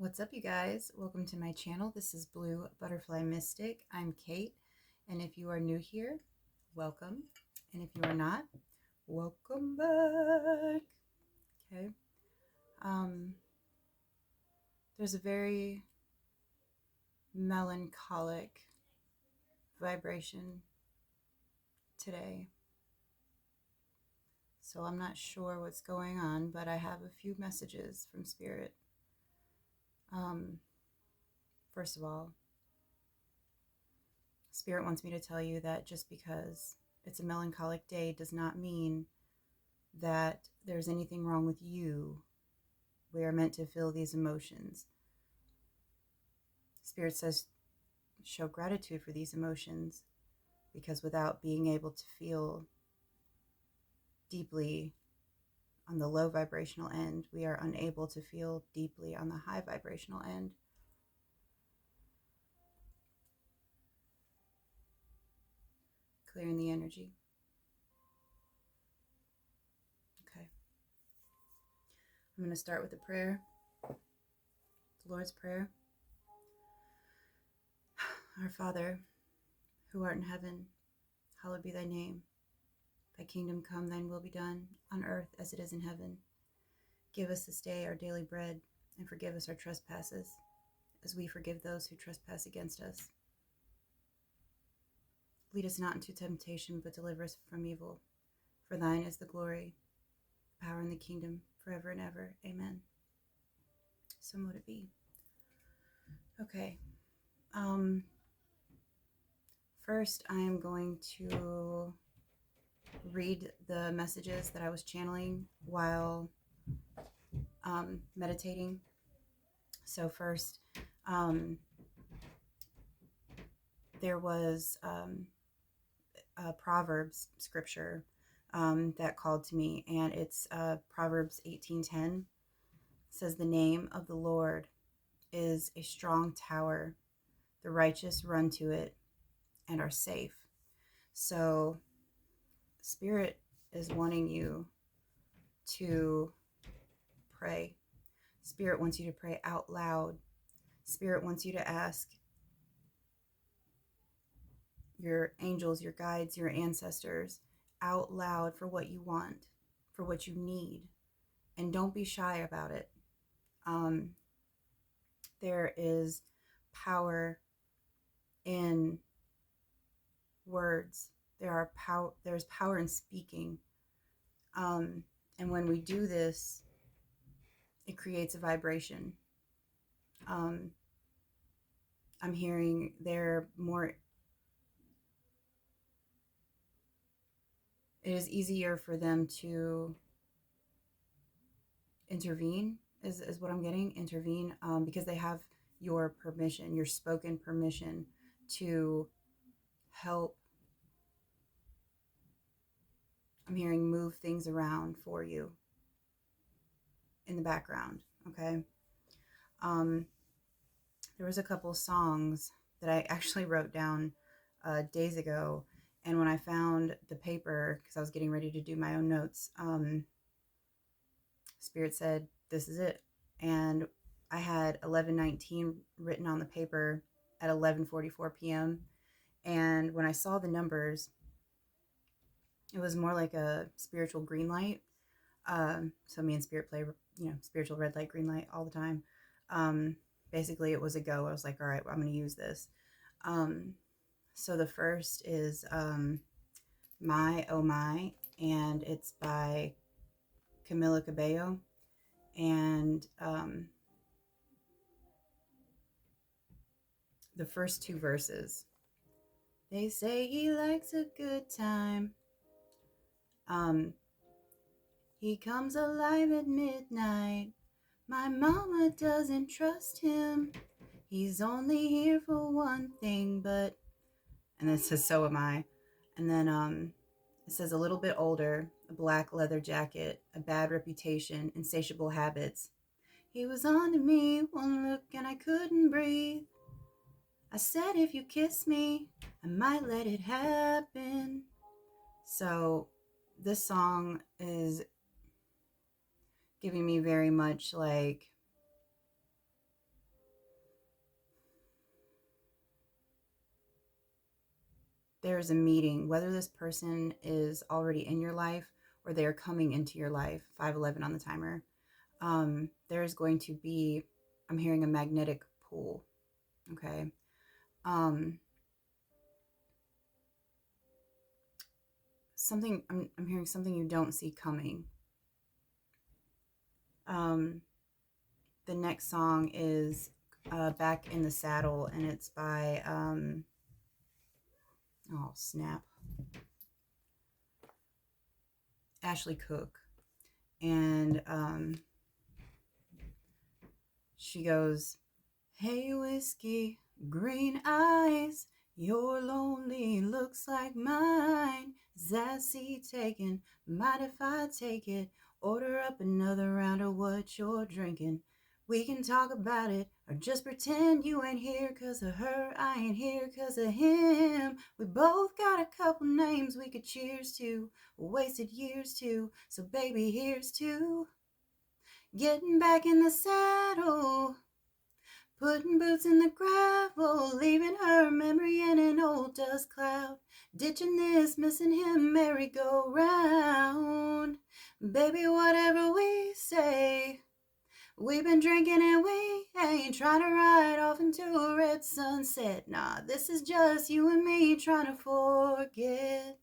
What's up, you guys? Welcome to my channel. This is Blue Butterfly Mystic. I'm Kate, and if you are new here, welcome. And if you are not, welcome back. Okay. Um, there's a very melancholic vibration today. So I'm not sure what's going on, but I have a few messages from Spirit. Um, First of all, Spirit wants me to tell you that just because it's a melancholic day does not mean that there's anything wrong with you. We are meant to feel these emotions. Spirit says, show gratitude for these emotions, because without being able to feel deeply on the low vibrational end, we are unable to feel deeply on the high vibrational end. Clearing the energy. Okay. I'm going to start with a prayer, the Lord's Prayer. Our Father, who art in heaven, hallowed be thy name. Thy kingdom come, thine will be done, on earth as it is in heaven. Give us this day our daily bread, and forgive us our trespasses, as we forgive those who trespass against us. Lead us not into temptation, but deliver us from evil. For thine is the glory, the power, and the kingdom, forever and ever. Amen. So mote it be. Okay. First, I am going to read the messages that I was channeling while meditating. So first, there was a Proverbs scripture that called to me, and it's Proverbs 18:10. It says, "The name of the Lord is a strong tower; the righteous run to it and are safe." So, Spirit is wanting you to pray. Spirit wants you to pray out loud. Spirit wants you to ask your angels, your guides, your ancestors out loud for what you want, for what you need, and don't be shy about it. There is power in words. There's power in speaking. And when we do this, it creates a vibration. I'm hearing they're more, it is easier for them to intervene, is what I'm getting, intervene, because they have your permission, your spoken permission to help. I'm hearing move things around for you in the background. Okay. There was a couple songs that I actually wrote down days ago, and when I found the paper, because I was getting ready to do my own notes, Spirit said, "This is it." And I had 11:19 written on the paper at 11:44 p.m. And when I saw the numbers, it was more like a spiritual green light. So me and Spirit play, spiritual red light, green light all the time. Basically, it was a go. I was like, all right, well, I'm going to use this. So the first is My Oh My, and it's by Camila Cabello. And the first two verses, they say he likes a good time. He comes alive at midnight. My mama doesn't trust him. He's only here for one thing, but... And then it says, so am I. And then it says, a little bit older, a black leather jacket, a bad reputation, insatiable habits. He was on to me, one look and I couldn't breathe. I said, if you kiss me, I might let it happen. So this song is giving me very much like there's a meeting, whether this person is already in your life or they are coming into your life, 511 on the timer. There's going to be, I'm hearing a magnetic pull. Okay. Um, I'm hearing something you don't see coming. Um, the next song is Back in the Saddle, and it's by, oh, snap, Ashley Cook. And she goes, "Hey, whiskey, green eyes, your lonely looks like mine. Is that seat taken? Mind if I take it? Order up another round of what you're drinking. We can talk about it or just pretend you ain't here 'cause of her. I ain't here 'cause of him. We both got a couple names we could cheers to, wasted years to. So baby, here's to getting back in the saddle. Putting boots in the gravel, leaving her memory in an old dust cloud. Ditching this, missing him, merry-go-round. Baby, whatever we say, we've been drinking and we ain't trying to ride off into a red sunset. Nah, this is just you and me trying to forget.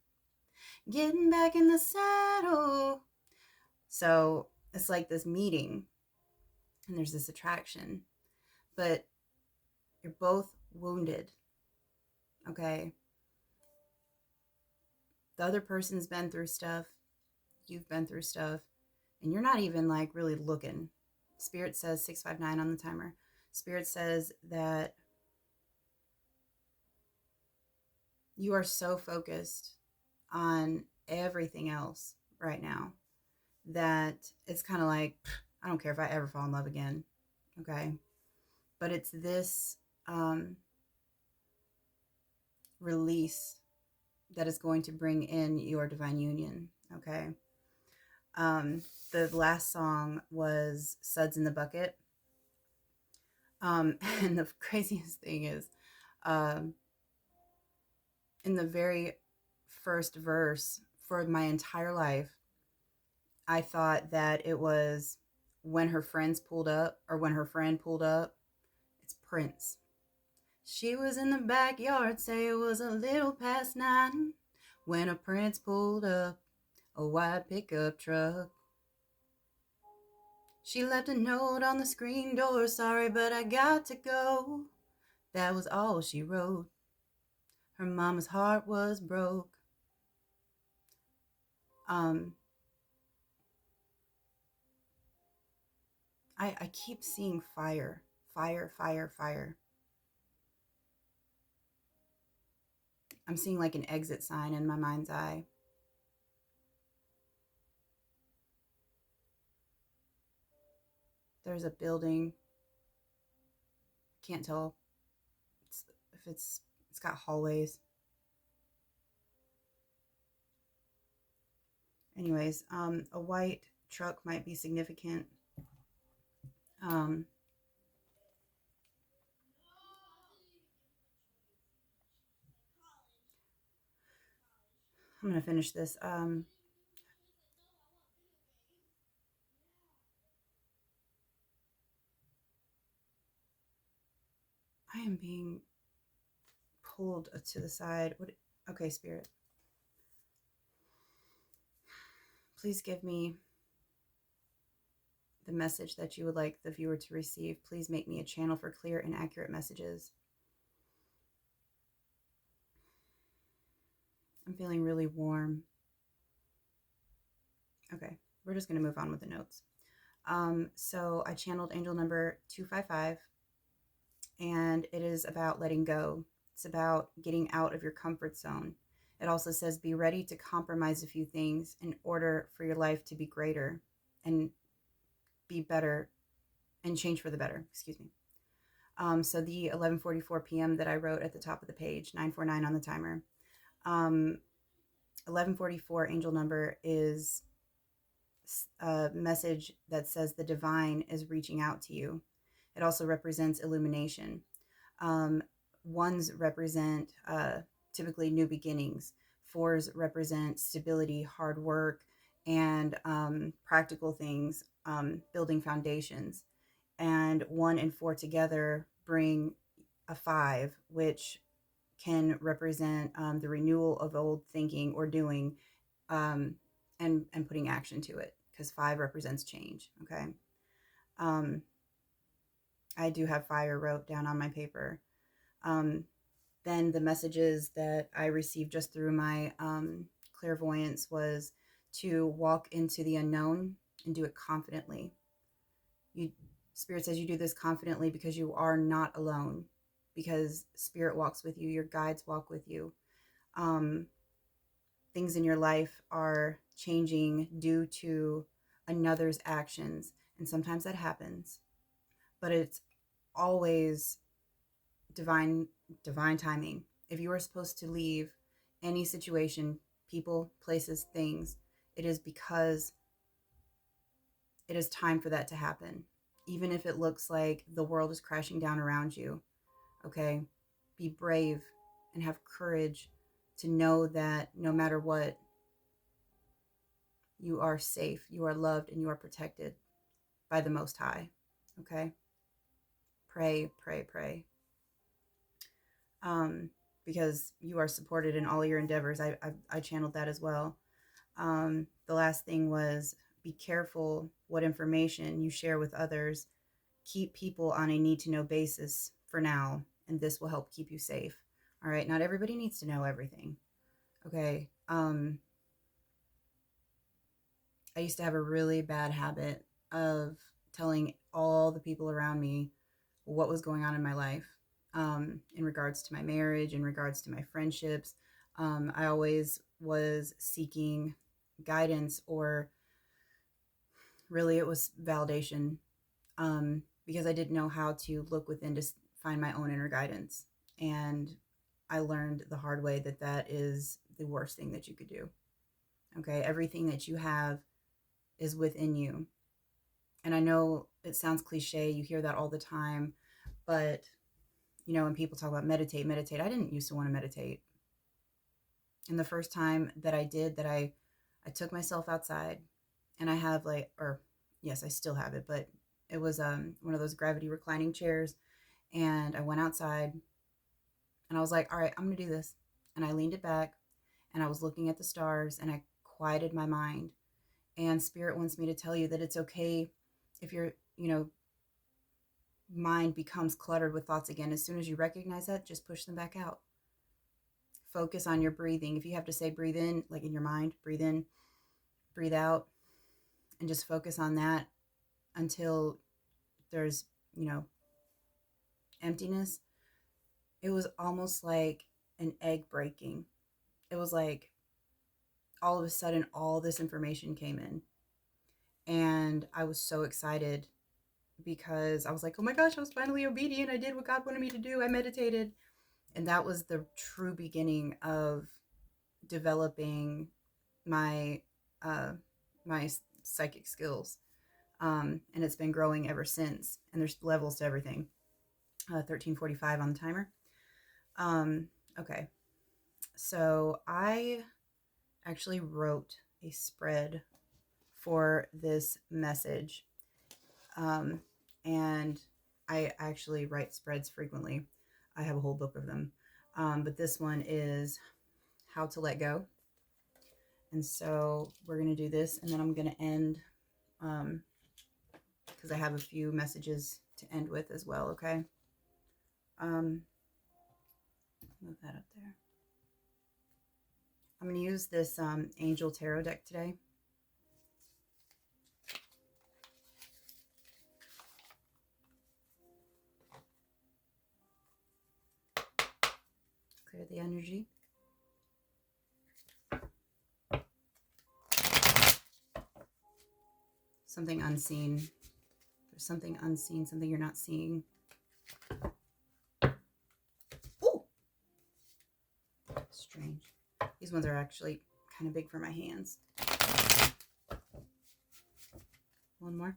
Getting back in the saddle. So it's like this meeting, and there's this attraction, but you're both wounded. Okay. The other person's been through stuff, you've been through stuff, and you're not even like really looking. Spirit says 659 on the timer. Spirit says that you are so focused on everything else right now that it's kind of like, I don't care if I ever fall in love again. Okay. But it's this release that is going to bring in your divine union. Okay. The last song was Suds in the Bucket. And the craziest thing is, um, in the very first verse for my entire life, I thought that it was when her friends pulled up or when her friend pulled up. It's Prince. She was in the backyard, say it was a little past 9 when a prince pulled up a white pickup truck. She left a note on the screen door, sorry, but I got to go. That was all she wrote. Her mama's heart was broke. Um, I keep seeing fire, fire, fire, fire. I'm seeing like an exit sign in my mind's eye. There's a building. Can't tell if it's got hallways. Anyways, a white truck might be significant. Um, I'm gonna finish this. I am being pulled to the side. What? Okay, Spirit. Please give me the message that you would like the viewer to receive. Please make me a channel for clear and accurate messages. I'm feeling really warm. Okay, we're just going to move on with the notes. So I channeled angel number 255, and it is about letting go. It's about getting out of your comfort zone. It also says be ready to compromise a few things in order for your life to be greater and be better and change for the better. Excuse me. So the 11:44 p.m. that I wrote at the top of the page, 949 on the timer. 11:44 angel number is a message that says the divine is reaching out to you. It also represents illumination. Ones represent typically new beginnings. Fours represent stability, hard work, and practical things, building foundations. And 1 and 4 together bring a 5, which can represent the renewal of old thinking or doing, um, and putting action to it, because 5 represents change. Okay. Um, I do have fire wrote down on my paper. Um, then the messages that I received just through my clairvoyance was to walk into the unknown and do it confidently. You Spirit says you do this confidently because you are not alone, because Spirit walks with you, your guides walk with you. Um, Things in your life are changing due to another's actions, and sometimes that happens, but it's always divine timing. If you are supposed to leave any situation, people, places, things, it is because it is time for that to happen. Even if it looks like the world is crashing down around you, okay? Be brave and have courage to know that no matter what, you are safe, you are loved, and you are protected by the Most High, okay? Pray, pray, pray. Because you are supported in all your endeavors. I channeled that as well. The last thing was, be careful what information you share with others. Keep people on a need to know basis for now, and this will help keep you safe. All right. Not everybody needs to know everything. Okay. I used to have a really bad habit of telling all the people around me what was going on in my life, in regards to my marriage, in regards to my friendships. I always was seeking guidance, or really it was validation, because I didn't know how to look within to find my own inner guidance. And I learned the hard way that that is the worst thing that you could do. Okay. Everything that you have is within you. And I know it sounds cliche, you hear that all the time, but when people talk about meditate, meditate, I didn't used to want to meditate. And the first time that I did that, I took myself outside, and I have or yes, I still have it, but it was one of those gravity reclining chairs. And I went outside and I was like, all right, I'm going to do this. And I leaned it back and I was looking at the stars and I quieted my mind. And Spirit wants me to tell you that it's okay if your, mind becomes cluttered with thoughts again. As soon as you recognize that, just push them back out. Focus on your breathing. If you have to say breathe in, like in your mind, breathe in, breathe out, and just focus on that until there's, emptiness. It was almost like an egg breaking. It was like all of a sudden all this information came in. And I was so excited because I was like, oh my gosh, I was finally obedient. I did what God wanted me to do. I meditated. And that was the true beginning of developing my my psychic skills. And it's been growing ever since. And there's levels to everything. 1345 on the timer. Okay. So I actually wrote a spread for this message. And I actually write spreads frequently. I have a whole book of them. But this one is how to let go. And so we're going to do this, and then I'm going to end, because I have a few messages to end with as well. Okay. Move that up there. I'm going to use this Angel Tarot deck today. Clear the energy. Something unseen. There's something unseen, something you're not seeing. Ooh! Strange. These ones are actually kind of big for my hands. One more.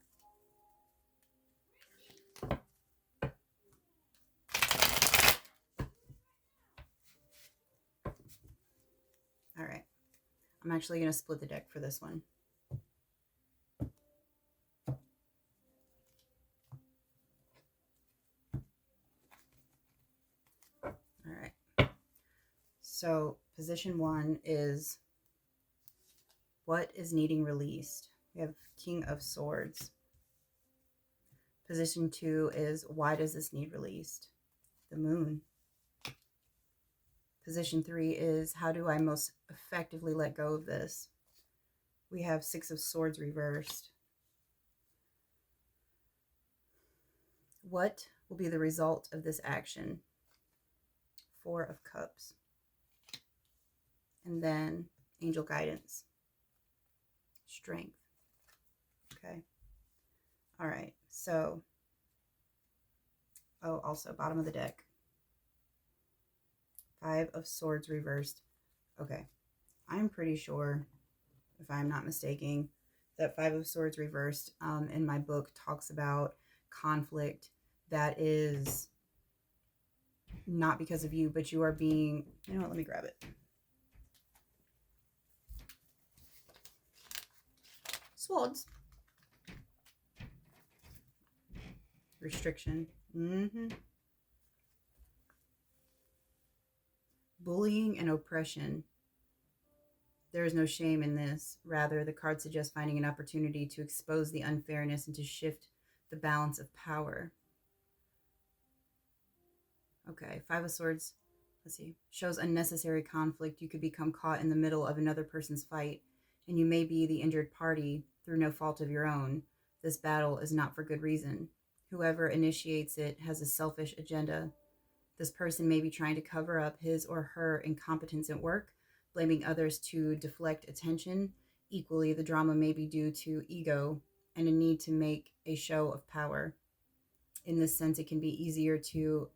I'm actually going to split the deck for this one. All right. So position 1 is what is needing released. We have King of Swords. Position 2 is why does this need released? The Moon. Position 3 is how do I most effectively let go of this? We have Six of Swords reversed. What will be the result of this action? Four of Cups. And then Angel Guidance. Strength. Okay. All right. So, also bottom of the deck. Five of Swords reversed. Okay. I'm pretty sure, if I'm not mistaken, that Five of Swords reversed in my book talks about conflict that is not because of you, but you are being, you know what, let me grab it. Swords. Restriction. Bullying and oppression. There is no shame in this. Rather, the card suggests finding an opportunity to expose the unfairness and to shift the balance of power. Okay, Five of Swords, let's see, shows unnecessary conflict. You could become caught in the middle of another person's fight, and you may be the injured party through no fault of your own. This battle is not for good reason. Whoever initiates it has a selfish agenda. This person may be trying to cover up his or her incompetence at work, blaming others to deflect attention. Equally, the drama may be due to ego and a need to make a show of power. In this sense, it can be easier to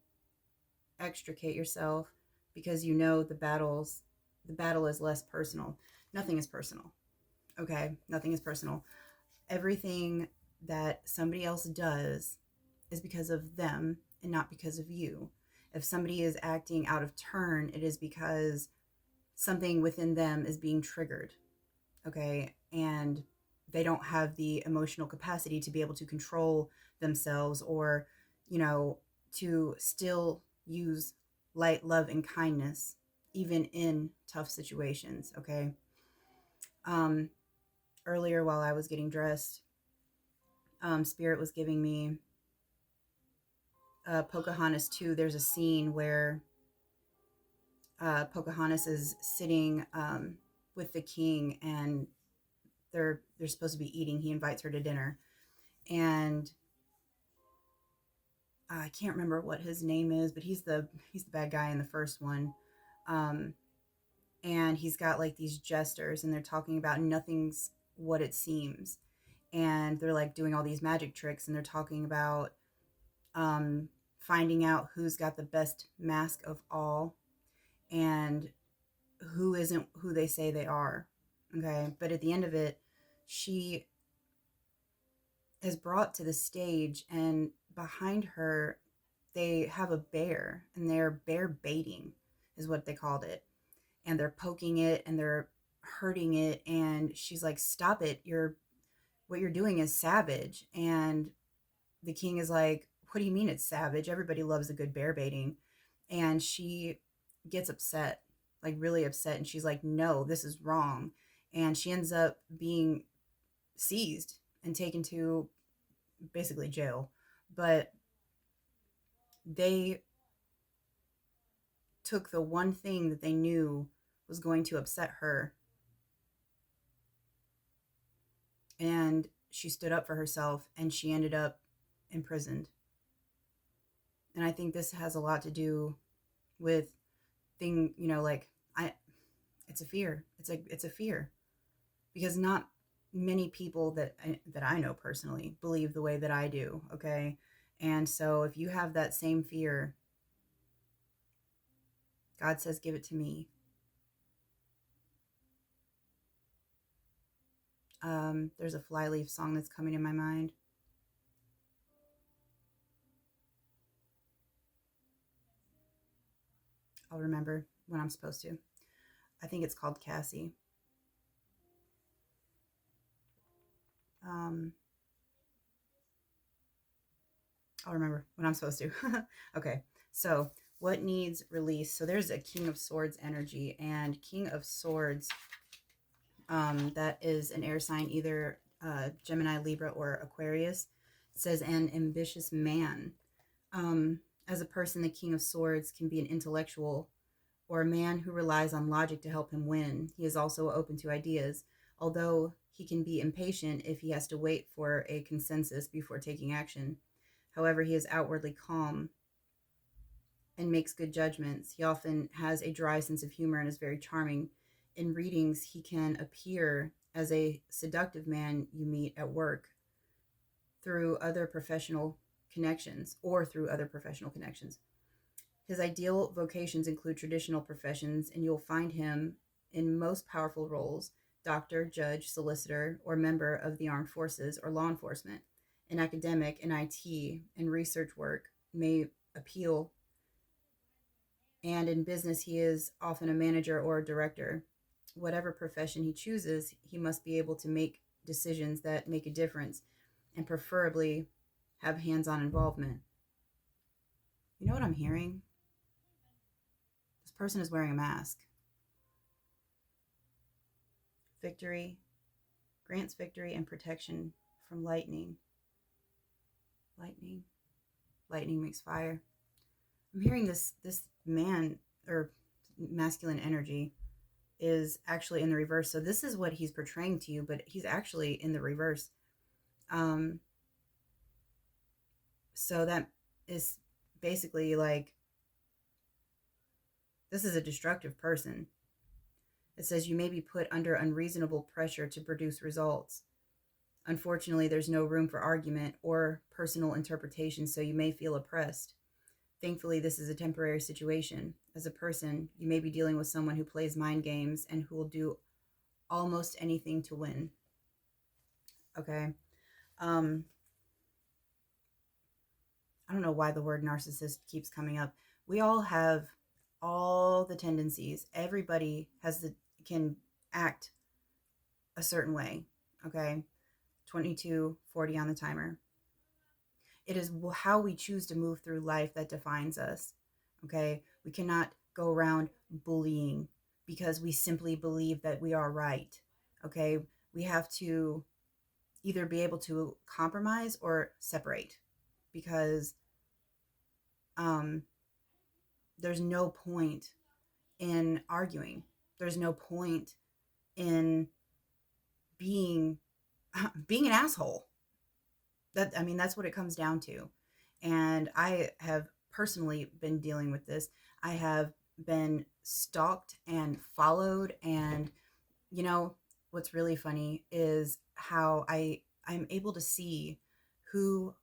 extricate yourself because you know the battle is less personal. Nothing is personal. Okay? Nothing is personal. Everything that somebody else does is because of them and not because of you. If somebody is acting out of turn, it is because something within them is being triggered. Okay? And they don't have the emotional capacity to be able to control themselves or, to still use light, love, and kindness, even in tough situations. Okay. Earlier, while I was getting dressed, Spirit was giving me Pocahontas 2. There's a scene where Pocahontas is sitting with the king, and they're supposed to be eating. He invites her to dinner, and I can't remember what his name is, but he's the bad guy in the first one. And he's got like these jesters, and they're talking about nothing's what it seems, and they're like doing all these magic tricks, and they're talking about finding out who's got the best mask of all and who isn't who they say they are. Okay, but at the end of it, she is brought to the stage, and behind her they have a bear, and they're bear baiting is what they called it, and they're poking it and they're hurting it, and she's like, stop it, what you're doing is savage. And the king is like, what do you mean it's savage? Everybody loves a good bear baiting. And she gets upset, like really upset, and she's like, no, this is wrong. And she ends up being seized and taken to basically jail. But they took the one thing that they knew was going to upset her, and she stood up for herself, and she ended up imprisoned. And I think this has a lot to do with it's a fear. It's a fear, because not many people that I know personally believe the way that I do. Okay. And so if you have that same fear, God says, give it to me. There's a Flyleaf song that's coming in my mind. I'll remember when I'm supposed to. I think it's called Cassie. Um, I'll remember when I'm supposed to. Okay, so what needs release? So there's a King of Swords energy, and King of Swords, that is an air sign, either Gemini, Libra, or Aquarius. It says an ambitious man. As a person, the King of Swords can be an intellectual or a man who relies on logic to help him win. He is also open to ideas, although he can be impatient if he has to wait for a consensus before taking action. However, he is outwardly calm and makes good judgments. He often has a dry sense of humor and is very charming. In readings, he can appear as a seductive man you meet at work through other professional connections or through other professional connections. His ideal vocations include traditional professions, and you'll find him in most powerful roles: doctor, judge, solicitor, or member of the armed forces or law enforcement. In academic and IT and research work may appeal, and in business, he is often a manager or a director. Whatever profession he chooses, he must be able to make decisions that make a difference and preferably have hands on involvement. You know what I'm hearing? This person is wearing a mask. Victory grants victory and protection from lightning. Lightning. Lightning makes fire. I'm hearing this man, or masculine energy, is actually in the reverse. So this is what he's portraying to you, but he's actually in the reverse. Um, so that is basically like, this is a destructive person. It says you may be put under unreasonable pressure to produce results. Unfortunately, there's no room for argument or personal interpretation, so you may feel oppressed. Thankfully, this is a temporary situation. As a person, you may be dealing with someone who plays mind games and who will do almost anything to win. Okay. Um, I don't know why the word narcissist keeps coming up. We all have all the tendencies. Everybody can act a certain way. Okay. 22:40 on the timer. It is how we choose to move through life that defines us. Okay. We cannot go around bullying because we simply believe that we are right. Okay. We have to either be able to compromise or separate, because um, there's no point in arguing. There's no point in being being an asshole. That's what it comes down to. And I have personally been dealing with this. I have been stalked and followed, and you know what's really funny is how I'm able to see who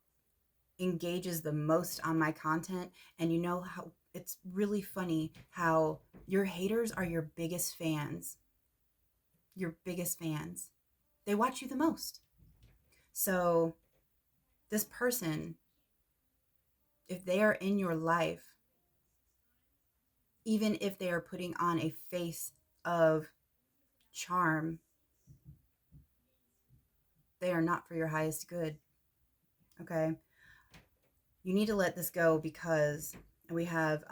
engages the most on my content. And you know how it's really funny how your haters are your biggest fans. Your biggest fans. They watch you the most. So this person, if they are in your life, even if they are putting on a face of charm, they are not for your highest good. Okay. You need to let this go, because we have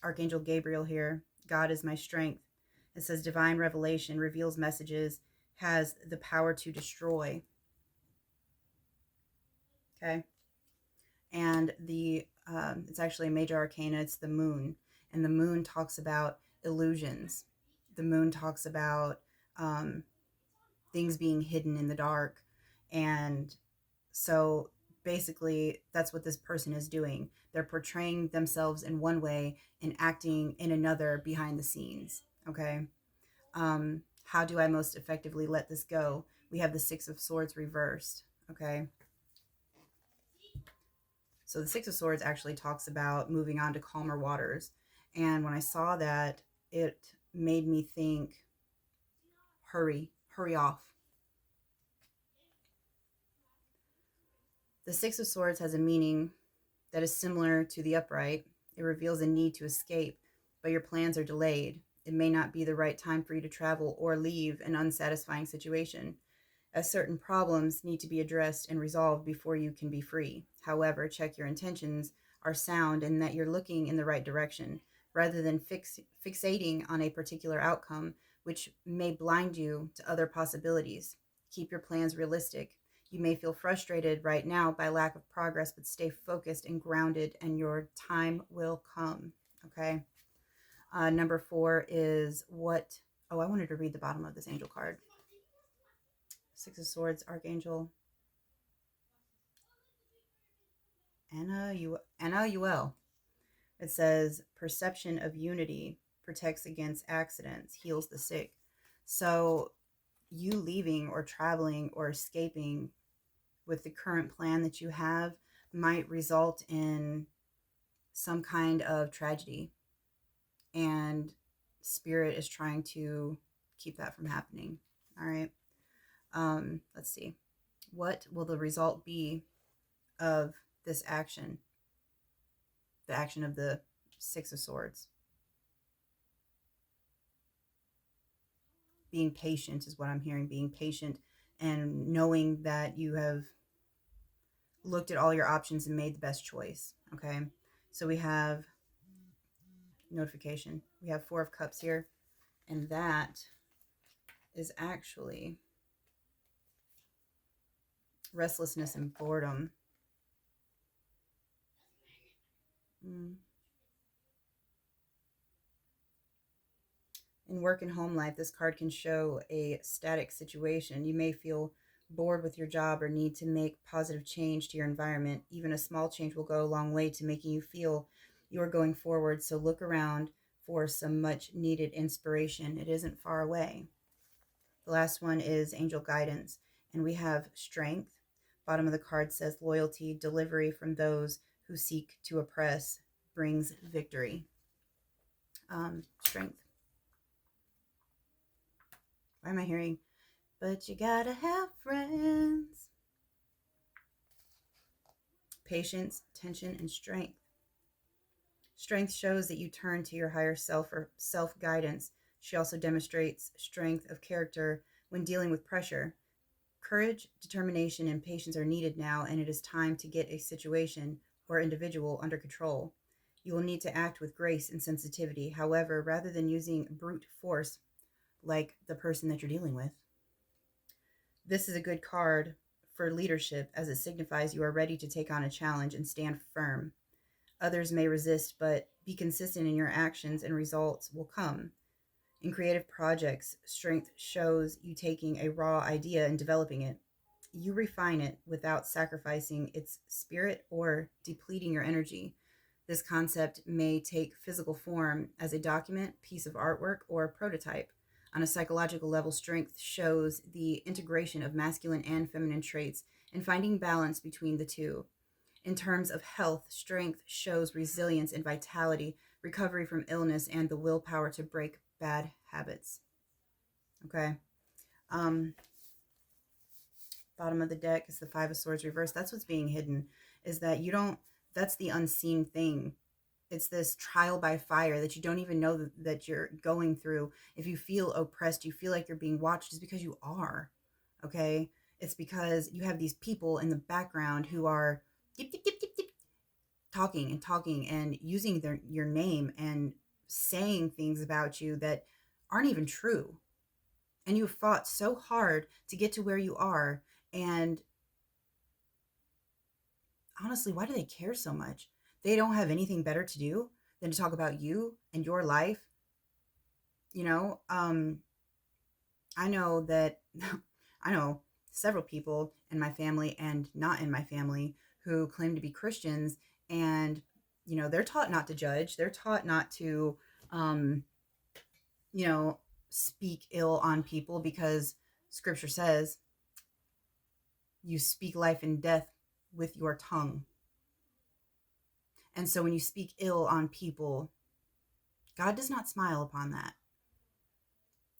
Archangel Gabriel here. God is my strength. It says divine revelation reveals messages, has the power to destroy. Okay. And it's actually a major arcana. It's the moon. And the moon talks about illusions. The moon talks about things being hidden in the dark. And so basically, that's what this person is doing. They're portraying themselves in one way and acting in another behind the scenes. Okay. How do I most effectively let this go? We have the Six of Swords reversed. Okay. So the Six of Swords actually talks about moving on to calmer waters. And when I saw that, it made me think, hurry off. The Six of Swords has a meaning that is similar to the upright. It reveals a need to escape, but your plans are delayed. It may not be the right time for you to travel or leave an unsatisfying situation. as certain problems need to be addressed and resolved before you can be free. However, check your intentions are sound and that you're looking in the right direction rather than fixating on a particular outcome, which may blind you to other possibilities. Keep your plans realistic. You may feel frustrated right now by lack of progress, but stay focused and grounded, and your time will come. Okay. Number 4 is what? Oh, I wanted to read the bottom of this angel card. Six of Swords, Archangel Anna It says, perception of unity protects against accidents, heals the sick. So, you leaving or traveling or escaping with the current plan that you have might result in some kind of tragedy. And Spirit is trying to keep that from happening. All right. Let's see. What will the result be of this action? The action of the Six of Swords. Being patient is what I'm hearing. Being patient and knowing that you have looked at all your options and made the best choice. Okay. So we have notification. We have Four of Cups here. And that is actually restlessness and boredom. In work and home life, this card can show a static situation. You may feel bored with your job or need to make positive change to your environment. Even a small change will go a long way to making you feel you are going forward. So look around for some much needed inspiration. It isn't far away. The last one is angel guidance, and we have strength. Bottom of the card says loyalty, delivery from those who seek to oppress brings victory. Strength. Why am I hearing? But you gotta have friends. Patience, tension, and strength. Strength shows that you turn to your higher self or self guidance. She also demonstrates strength of character when dealing with pressure. Courage, determination, and patience are needed now, and it is time to get a situation or individual under control. You will need to act with grace and sensitivity. However, rather than using brute force like the person that you're dealing with, this is a good card for leadership as it signifies you are ready to take on a challenge and stand firm. Others may resist, but be consistent in your actions and results will come. In creative projects, strength shows you taking a raw idea and developing it. You refine it without sacrificing its spirit or depleting your energy. This concept may take physical form as a document, piece of artwork, or a prototype. On a psychological level, strength shows the integration of masculine and feminine traits and finding balance between the two. In terms of health, strength shows resilience and vitality, recovery from illness, and the willpower to break bad habits. Okay. Um, Bottom of the deck is the Five of Swords reversed. That's what's being hidden, is that you don't, that's the unseen thing. It's this trial by fire that you don't even know that you're going through. If you feel oppressed, you feel like you're being watched, it's because you are. Okay. It's because you have these people in the background who are dip, dip, dip, dip, dip, talking and using your name and saying things about you that aren't even true. And you fought so hard to get to where you are. And honestly, why do they care so much? They don't have anything better to do than to talk about you and your life. You know, I know that I know several people in my family and not in my family who claim to be Christians, and they're taught not to judge. They're taught not to, um, you know, speak ill on people because Scripture says you speak life and death with your tongue. And so when you speak ill on people, God does not smile upon that.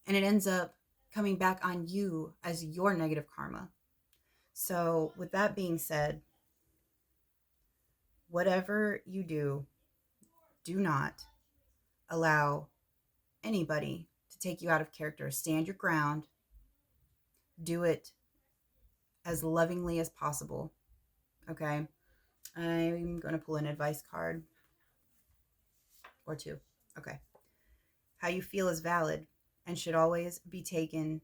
And it ends up coming back on you as your negative karma. So, with that being said, whatever you do, do not allow anybody to take you out of character. Stand your ground. Do it as lovingly as possible. Okay. I'm going to pull an advice card or two. Okay. How you feel is valid and should always be taken,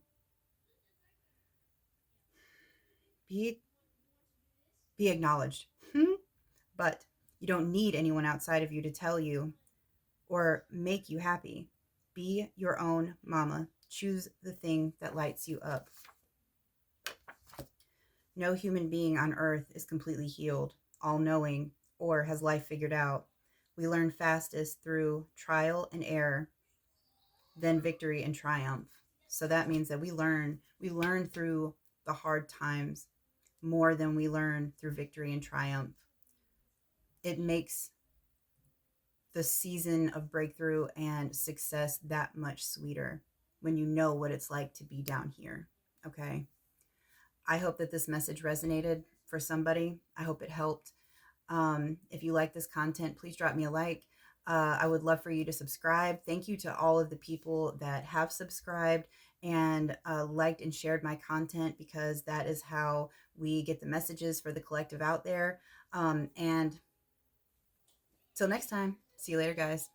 be, be acknowledged. But you don't need anyone outside of you to tell you or make you happy. Be your own mama. Choose the thing that lights you up. No human being on earth is completely healed, all knowing, or has life figured out. We learn fastest through trial and error, then victory and triumph. So that means that we learn through the hard times more than we learn through victory and triumph. It makes the season of breakthrough and success that much sweeter when you know what it's like to be down here. Okay. I hope that this message resonated for somebody. I hope it helped. If you like this content, please drop me a like. I would love for you to subscribe. Thank you to all of the people that have subscribed and liked and shared my content, because that is how we get the messages for the collective out there. And till next time, see you later, guys.